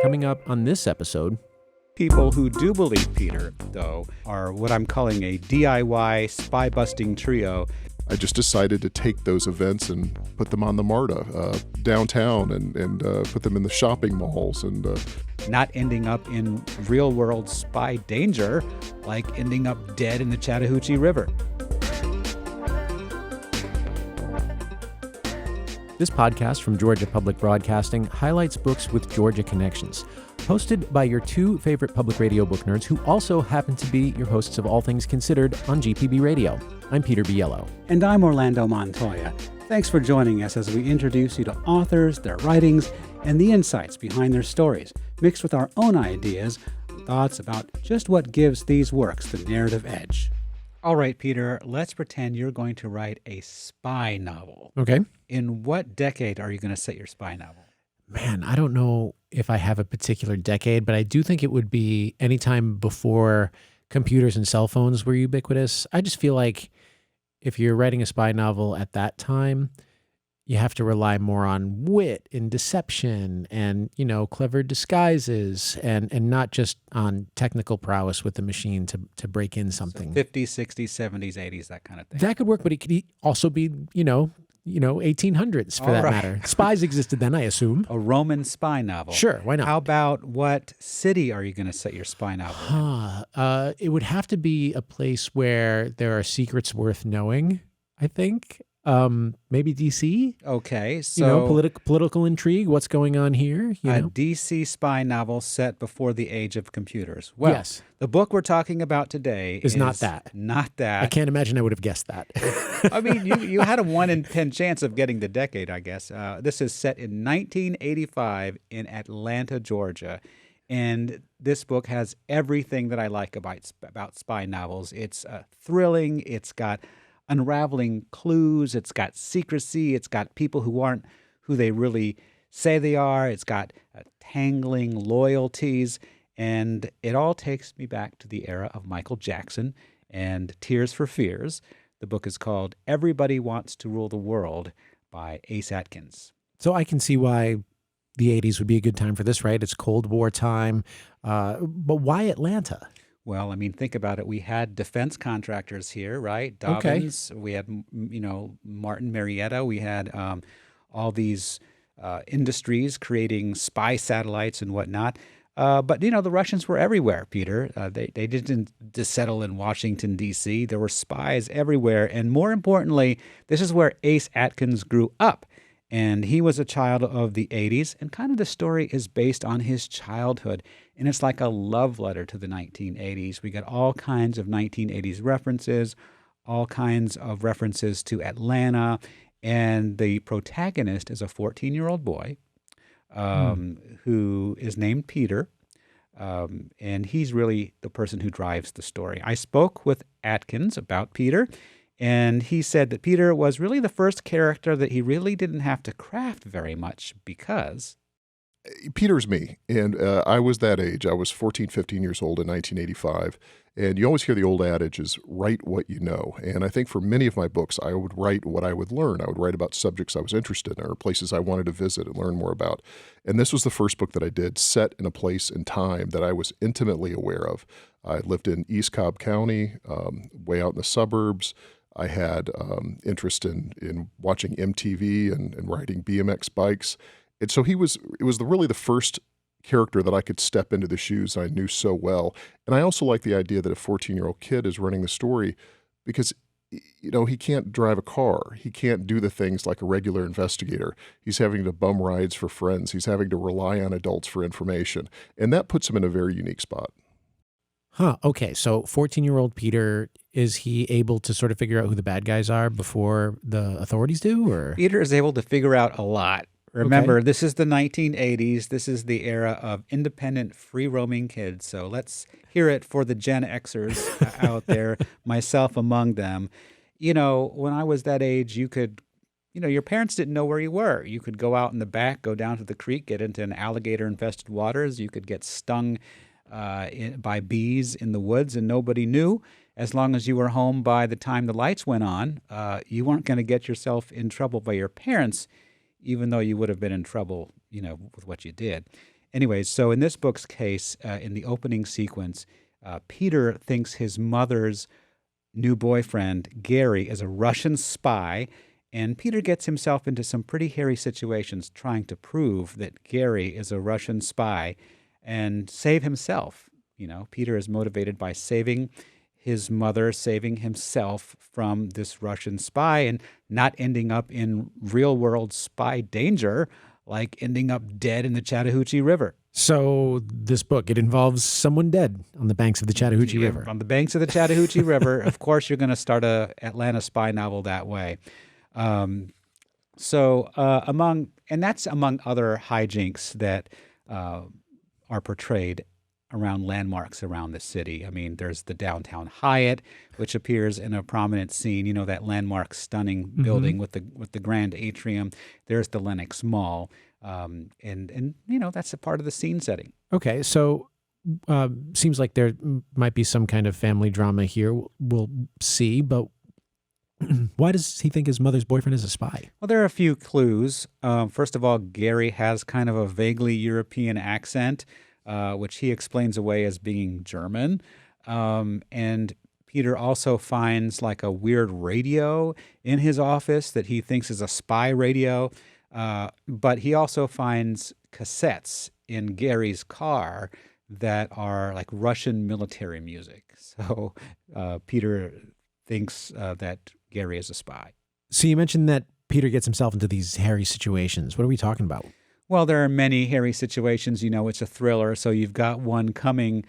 Coming up on this episode, People who do believe Peter, though, are what I'm calling a DIY spy-busting trio. I just decided to take those events and put them on the MARTA downtown and put them in the shopping malls and Not ending up in real-world spy danger, like ending up dead in the Chattahoochee River. this podcast from Georgia Public Broadcasting highlights books with Georgia connections, hosted by your two favorite public radio book nerds who also happen to be your hosts of All Things Considered on GPB Radio. I'm Peter Biello. And I'm Orlando Montoya. Thanks for joining us as we introduce you to authors, their writings, and the insights behind their stories, mixed with our own ideas and thoughts about just what gives these works the narrative edge. All right, Peter, let's pretend you're going to write a spy novel. Okay. In what decade are you going to set your spy novel? Man, I don't know if I have a particular decade, but I do think it would be anytime before computers and cell phones were ubiquitous. I just feel like if you're writing a spy novel at that time, you have to rely more on wit and deception and, clever disguises and not just on technical prowess with the machine to break in something. So 50s, 60s, 70s, 80s, that kind of thing. That could work, but it could also be, 1800s for All that right. matter. Spies existed then, I assume. A Roman spy novel. Sure, why not? How about what city are you going to set your spy novel in? It would have to be a place where there are secrets worth knowing, I think. Maybe DC? Okay, so Political intrigue, what's going on here? a DC spy novel set before the age of computers. Well, Yes. the book we're talking about today Is not that. Not that. I can't imagine I would have guessed that. I mean, you had a 1 in 10 chance of getting the decade, I guess. This is set in 1985 in Atlanta, Georgia. And this book has everything that I like about spy novels. It's thrilling. It's got unraveling clues. It's got secrecy. It's got people who aren't who they really say they are. It's got tangling loyalties. And it all takes me back to the era of Michael Jackson and Tears for Fears. The book is called Everybody Wants to Rule the World by Ace Atkins. So I can see why the 80s would be a good time for this, right? It's Cold War time. But why Atlanta? Well, I mean, think about it. We had defense contractors here, right? Okay. Dobbins. We had, Martin Marietta. We had all these industries creating spy satellites and whatnot. But the Russians were everywhere, Peter. They didn't just settle in Washington, D.C. There were spies everywhere. And more importantly, this is where Ace Atkins grew up. And he was a child of the 80s, and kind of the story is based on his childhood. And it's like a love letter to the 1980s. We got all kinds of 1980s references, all kinds of references to Atlanta. And the protagonist is a 14-year-old boy who is named Peter. And he's really the person who drives the story. I spoke with Atkins about Peter, and he said that Peter was really the first character that he really didn't have to craft very much because Peter's me. And I was that age. I was 14, 15 years old in 1985. And you always hear the old adage is write what you know. And I think for many of my books, I would write what I would learn. I would write about subjects I was interested in or places I wanted to visit and learn more about. And this was the first book that I did set in a place and time that I was intimately aware of. I lived in East Cobb County, way out in the suburbs. I had interest in watching MTV and riding BMX bikes. And so it was really the first character that I could step into the shoes I knew so well. And I also like the idea that a 14-year-old kid is running the story because, he can't drive a car. He can't do the things like a regular investigator. He's having to bum rides for friends. He's having to rely on adults for information. And that puts him in a very unique spot. Huh. Okay. So 14-year-old Peter, is he able to sort of figure out who the bad guys are before the authorities do? Or Peter is able to figure out a lot. Remember, This is the 1980s. This is the era of independent, free-roaming kids. So let's hear it for the Gen Xers out there, myself among them. When I was that age, you could, your parents didn't know where you were. You could go out in the back, go down to the creek, get into an alligator-infested waters. You could get stung by bees in the woods, and nobody knew. As long as you were home by the time the lights went on, you weren't going to get yourself in trouble by your parents, even though you would have been in trouble, with what you did. anyways, so in this book's case, in the opening sequence, Peter thinks his mother's new boyfriend, Gary, is a Russian spy, and Peter gets himself into some pretty hairy situations trying to prove that Gary is a Russian spy and save himself. Peter is motivated by saving his mother, saving himself from this Russian spy and not ending up in real-world spy danger, like ending up dead in the Chattahoochee River. So this book, it involves someone dead on the banks of the Chattahoochee River. On the banks of the Chattahoochee River. Of course, you're going to start a Atlanta spy novel that way. And that's among other hijinks that are portrayed around landmarks around the city. I mean, there's the downtown Hyatt, which appears in a prominent scene. That landmark, stunning building with the grand atrium. There's the Lenox Mall, and that's a part of the scene setting. Okay, so seems like there might be some kind of family drama here. We'll see, but why does he think his mother's boyfriend is a spy? Well, there are a few clues. First of all, Gary has kind of a vaguely European accent, which he explains away as being German. And Peter also finds like a weird radio in his office that he thinks is a spy radio. But he also finds cassettes in Gary's car that are like Russian military music. So Peter thinks that Gary is a spy. So you mentioned that Peter gets himself into these hairy situations. What are we talking about? Well, there are many hairy situations. It's a thriller, so you've got one coming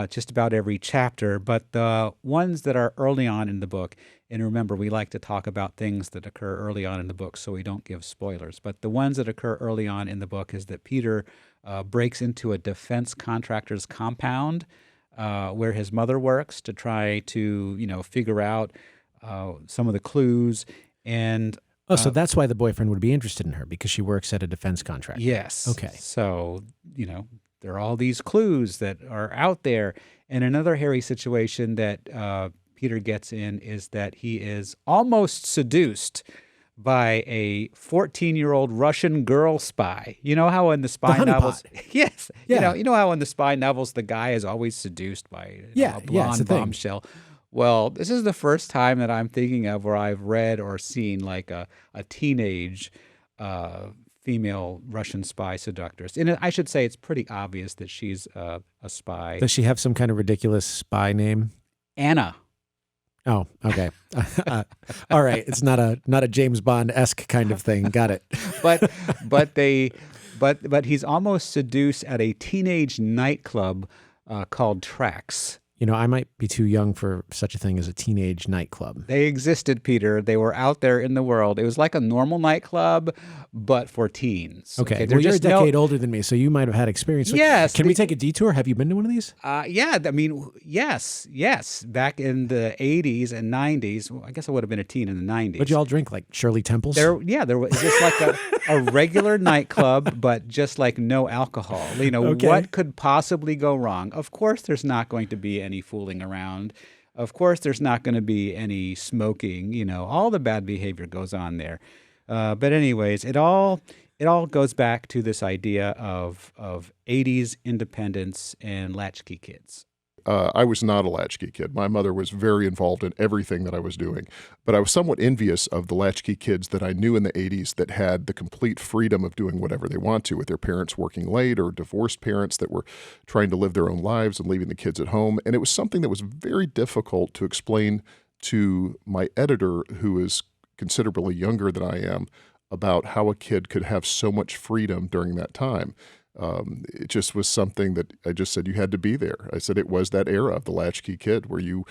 just about every chapter. But the ones that are early on in the book, and remember, we like to talk about things that occur early on in the book so we don't give spoilers. But the ones that occur early on in the book is that Peter breaks into a defense contractor's compound where his mother works to try to, figure out some of the clues. And so that's why the boyfriend would be interested in her, because she works at a defense contractor. Yes. Okay. So, there are all these clues that are out there. And another hairy situation that Peter gets in is that he is almost seduced by a 14-year-old Russian girl spy. You know how in the spy novels... Yes. Yeah. You know how in the spy novels the guy is always seduced by a blonde bombshell. Well, this is the first time that I'm thinking of where I've read or seen like a teenage female Russian spy seductress. And I should say it's pretty obvious that she's a spy. Does she have some kind of ridiculous spy name? Anna. Oh, okay. All right. It's not a James Bond-esque kind of thing. Got it. But he's almost seduced at a teenage nightclub called Trax. I might be too young for such a thing as a teenage nightclub. They existed, Peter. They were out there in the world. It was like a normal nightclub, but for teens. Okay. Well, you're a decade older than me, so you might have had experience. Yes. Can we take a detour? Have you been to one of these? Yeah. I mean, yes. Back in the 80s and 90s. Well, I guess I would have been a teen in the 90s. Would you all drink like Shirley Temples? There was just like a regular nightclub, but just like no alcohol. Okay. What could possibly go wrong? Of course, there's not going to be any fooling around. Of course, there's not going to be any smoking. All the bad behavior goes on there. But anyways, it all goes back to this idea of 80s independence and latchkey kids. I was not a latchkey kid. My mother was very involved in everything that I was doing, but I was somewhat envious of the latchkey kids that I knew in the 80s that had the complete freedom of doing whatever they want to, with their parents working late or divorced parents that were trying to live their own lives and leaving the kids at home. And it was something that was very difficult to explain to my editor, who is considerably younger than I am, about how a kid could have so much freedom during that time. It just was something that I just said you had to be there. I said it was that era of the latchkey kid where you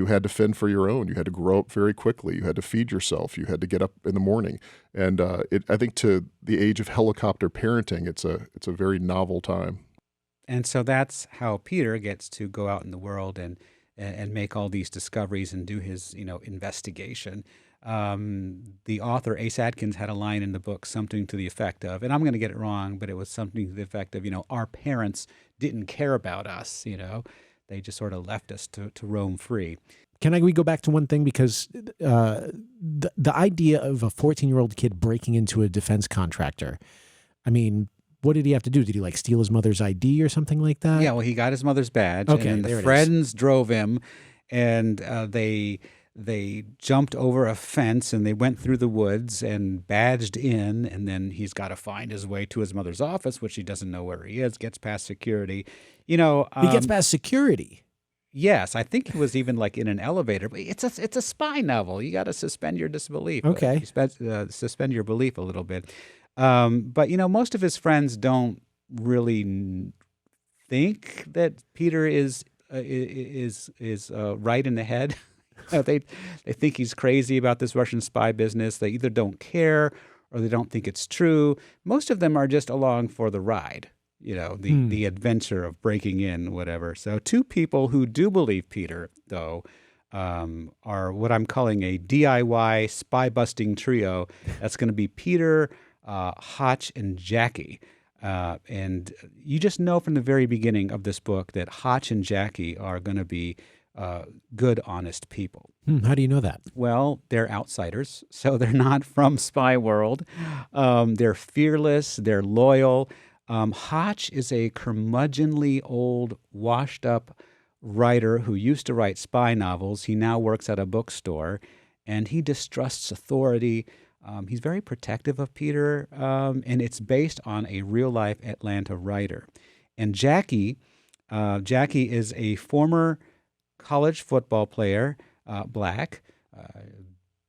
had to fend for your own. You had to grow up very quickly. You had to feed yourself. You had to get up in the morning. And I think to the age of helicopter parenting, it's a very novel time. And so that's how Peter gets to go out in the world and make all these discoveries and do his investigation. The author, Ace Atkins, had a line in the book, something to the effect of, and I'm going to get it wrong, but it was something to the effect of, our parents didn't care about us, they just sort of left us to roam free. Can we go back to one thing? Because the idea of a 14-year-old kid breaking into a defense contractor, I mean, what did he have to do? Did he like steal his mother's ID or something like that? Yeah, well, he got his mother's badge, Okay, and then there the it friends drove him, and they jumped over a fence and they went through the woods and badged in, and then he's got to find his way to his mother's office, which he doesn't know where he is. Gets past security, He gets past security. Yes, I think he was even like in an elevator. But it's a spy novel. You got to suspend your disbelief. Okay. Suspend your belief a little bit. But most of his friends don't really think that Peter is right in the head. They think he's crazy about this Russian spy business. They either don't care or they don't think it's true. Most of them are just along for the ride. The adventure of breaking in, whatever. So two people who do believe Peter, though, are what I'm calling a DIY spy-busting trio. That's going to be Peter, Hotch, and Jackie. And you just know from the very beginning of this book that Hotch and Jackie are going to be good, honest people. How do you know that? Well, they're outsiders, so they're not from Spy World. They're fearless, they're loyal. Hotch is a curmudgeonly old, washed-up writer who used to write spy novels. He now works at a bookstore, and he distrusts authority. He's very protective of Peter, and it's based on a real-life Atlanta writer. And Jackie is a former college football player, black,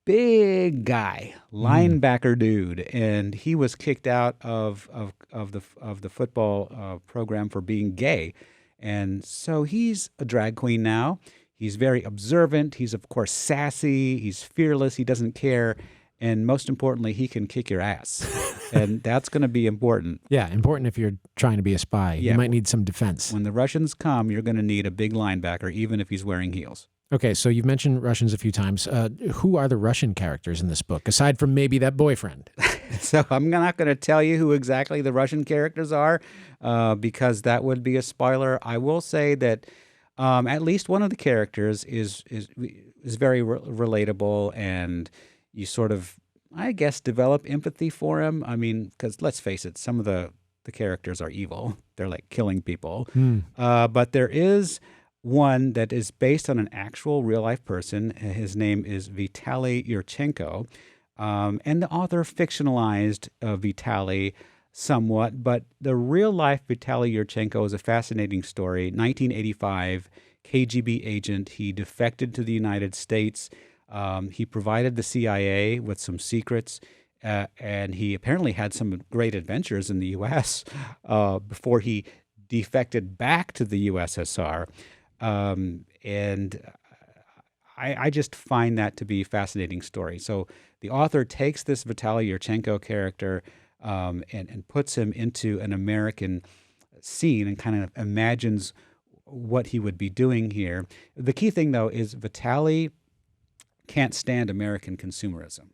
big guy, linebacker dude, and he was kicked out of the football program for being gay, and so he's a drag queen now. He's very observant. He's of course sassy. He's fearless. He doesn't care, and most importantly, he can kick your ass, and that's going to be important. Yeah, important if you're trying to be a spy. Yeah. You might need some defense. When the Russians come, you're going to need a big linebacker, even if he's wearing heels. Okay, so you've mentioned Russians a few times. Who are the Russian characters in this book, aside from maybe that boyfriend? So I'm not going to tell you who exactly the Russian characters are because that would be a spoiler. I will say that at least one of the characters is very relatable, and you sort of, I guess, develop empathy for him. I mean, because let's face it, some of the characters are evil. They're like killing people. But there is one that is based on an actual real-life person. His name is Vitaly Yurchenko. And the author fictionalized Vitaly somewhat, but the real-life Vitaly Yurchenko is a fascinating story. 1985, KGB agent. He defected to the United States. He provided the CIA with some secrets, and he apparently had some great adventures in the U.S. Before he defected back to the USSR. And I just find that to be a fascinating story. So the author takes this Vitaly Yurchenko character and puts him into an American scene and kind of imagines what he would be doing here. The key thing, though, is Vitaly can't stand American consumerism.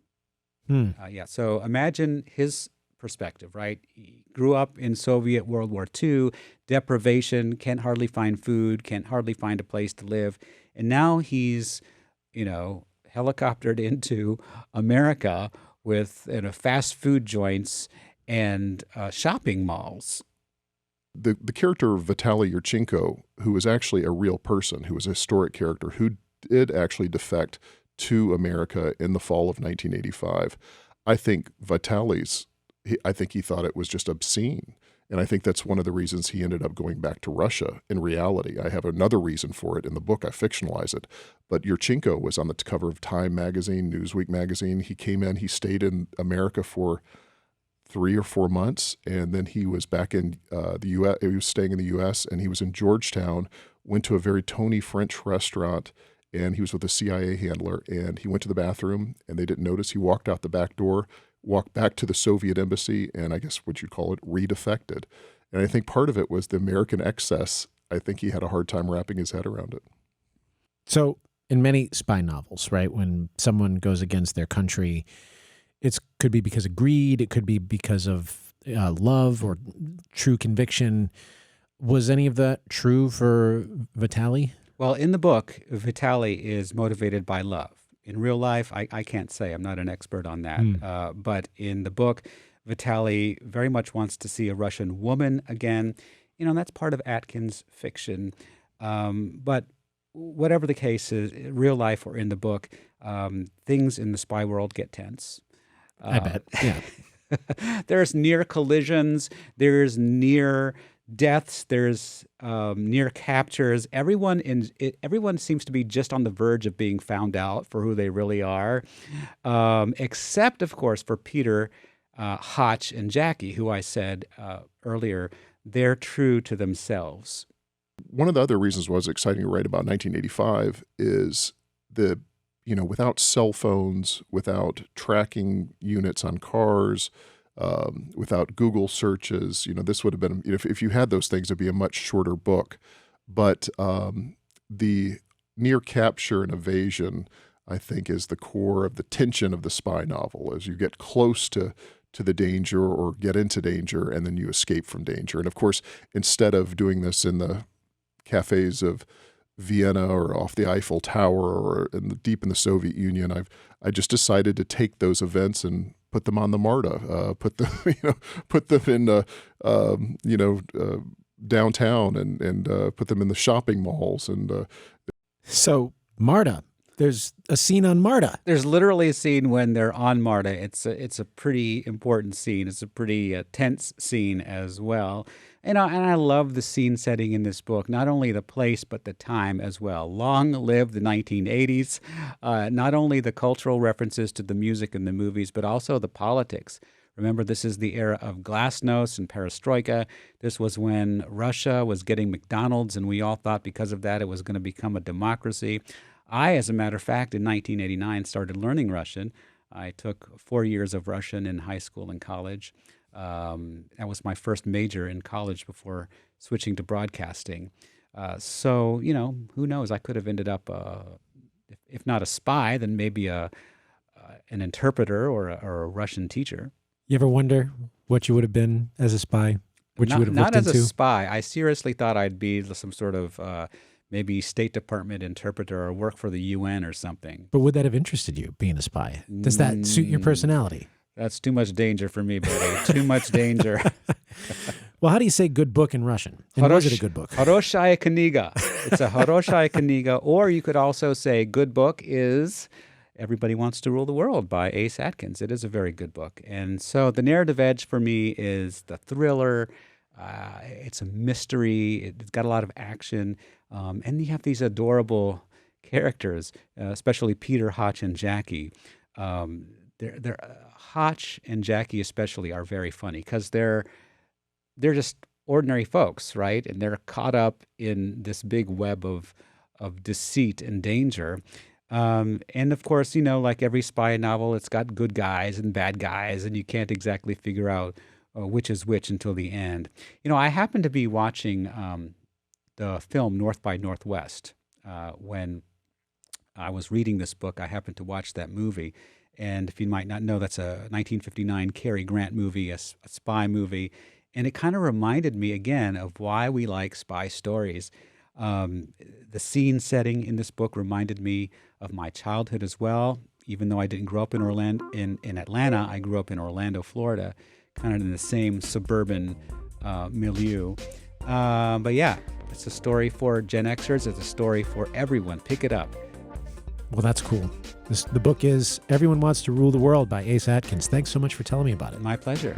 So imagine his perspective, right? He grew up in Soviet World War II, deprivation, can't hardly find food, can't hardly find a place to live. And now he's, helicoptered into America with fast food joints and shopping malls. The character of Vitaly Yurchenko, who was actually a real person, who was a historic character, who did actually defect to America in the fall of 1985, I think I think he thought it was just obscene. And I think that's one of the reasons he ended up going back to Russia. In reality, I have another reason for it in the book. I fictionalize it. But Yurchenko was on the cover of Time magazine, Newsweek magazine. He came in, he stayed in America for 3 or 4 months, and then he was back in the U.S. He was staying in the U.S., and he was in Georgetown, went to a very Tony French restaurant, and he was with a CIA handler, and he went to the bathroom, and they didn't notice. He walked out the back door, walked back to the Soviet embassy, and I guess what you'd call it, redefected. And I think part of it was the American excess. I think he had a hard time wrapping his head around it. So in many spy novels, right, when someone goes against their country, it could be because of greed, it could be because of love or true conviction. Was any of that true for Vitaly? Well, in the book, Vitaly is motivated by love. In real life, I can't say. I'm not an expert on that. But in the book, Vitaly very much wants to see a Russian woman again. That's part of Atkins' fiction. But whatever the case is, real life or in the book, things in the spy world get tense. I bet. Yeah. There's near collisions. There's near deaths. There's near captures. Everyone seems to be just on the verge of being found out for who they really are, except, of course, for Peter, Hotch, and Jackie, who I said earlier, they're true to themselves. One of the other reasons why it's exciting to write about 1985 is without cell phones, without tracking units on cars, without Google searches, this would have been, if you had those things, it'd be a much shorter book. But the near capture and evasion, I think, is the core of the tension of the spy novel. As you get close to the danger or get into danger, and then you escape from danger. And of course, instead of doing this in the cafes of Vienna or off the Eiffel Tower or deep in the Soviet Union, I just decided to take those events and put them on the MARTA, put them in downtown and put them in the shopping malls. And So MARTA, there's a scene on MARTA. There's literally a scene when they're on MARTA. It's a pretty important scene. It's a pretty tense scene as well. And I love the scene setting in this book, not only the place, but the time as well. Long live the 1980s. Not only the cultural references to the music and the movies, but also the politics. Remember, this is the era of glasnost and perestroika. This was when Russia was getting McDonald's, and we all thought because of that it was going to become a democracy. I, as a matter of fact, in 1989 started learning Russian. I took 4 years of Russian in high school and college. That was my first major in college before switching to broadcasting. So, who knows? I could have ended up, if not a spy, then maybe an interpreter or a Russian teacher. You ever wonder what you would have been as a spy? What you would have looked Not as into? a spy. I seriously thought I'd be some sort of maybe State Department interpreter or work for the UN or something. But would that have interested you, being a spy? Does that suit your personality? That's too much danger for me, buddy. Too much danger. Well, how do you say good book in Russian? And was it a good book? Хорошая книга. It's a хорошая книга. Or you could also say good book is Everybody Wants to Rule the World by Ace Atkins. It is a very good book. And so the narrative edge for me is the thriller. It's a mystery. It's got a lot of action. And you have these adorable characters, especially Peter, Hotch, and Jackie. Hotch and Jackie especially are very funny because they're just ordinary folks, right? And they're caught up in this big web of deceit and danger. And of course, like every spy novel, it's got good guys and bad guys, and you can't exactly figure out which is which until the end. I happened to be watching the film North by Northwest when I was reading this book. I happened to watch that movie. And if you might not know, that's a 1959 Cary Grant movie, a spy movie. And it kind of reminded me again of why we like spy stories. The scene setting in this book reminded me of my childhood as well. Even though I didn't grow up in Atlanta, I grew up in Orlando, Florida, kind of in the same suburban milieu. But yeah, it's a story for Gen Xers. It's a story for everyone. Pick it up. Well, that's cool. The book is Everyone Wants to Rule the World by Ace Atkins. Thanks so much for telling me about it. My pleasure.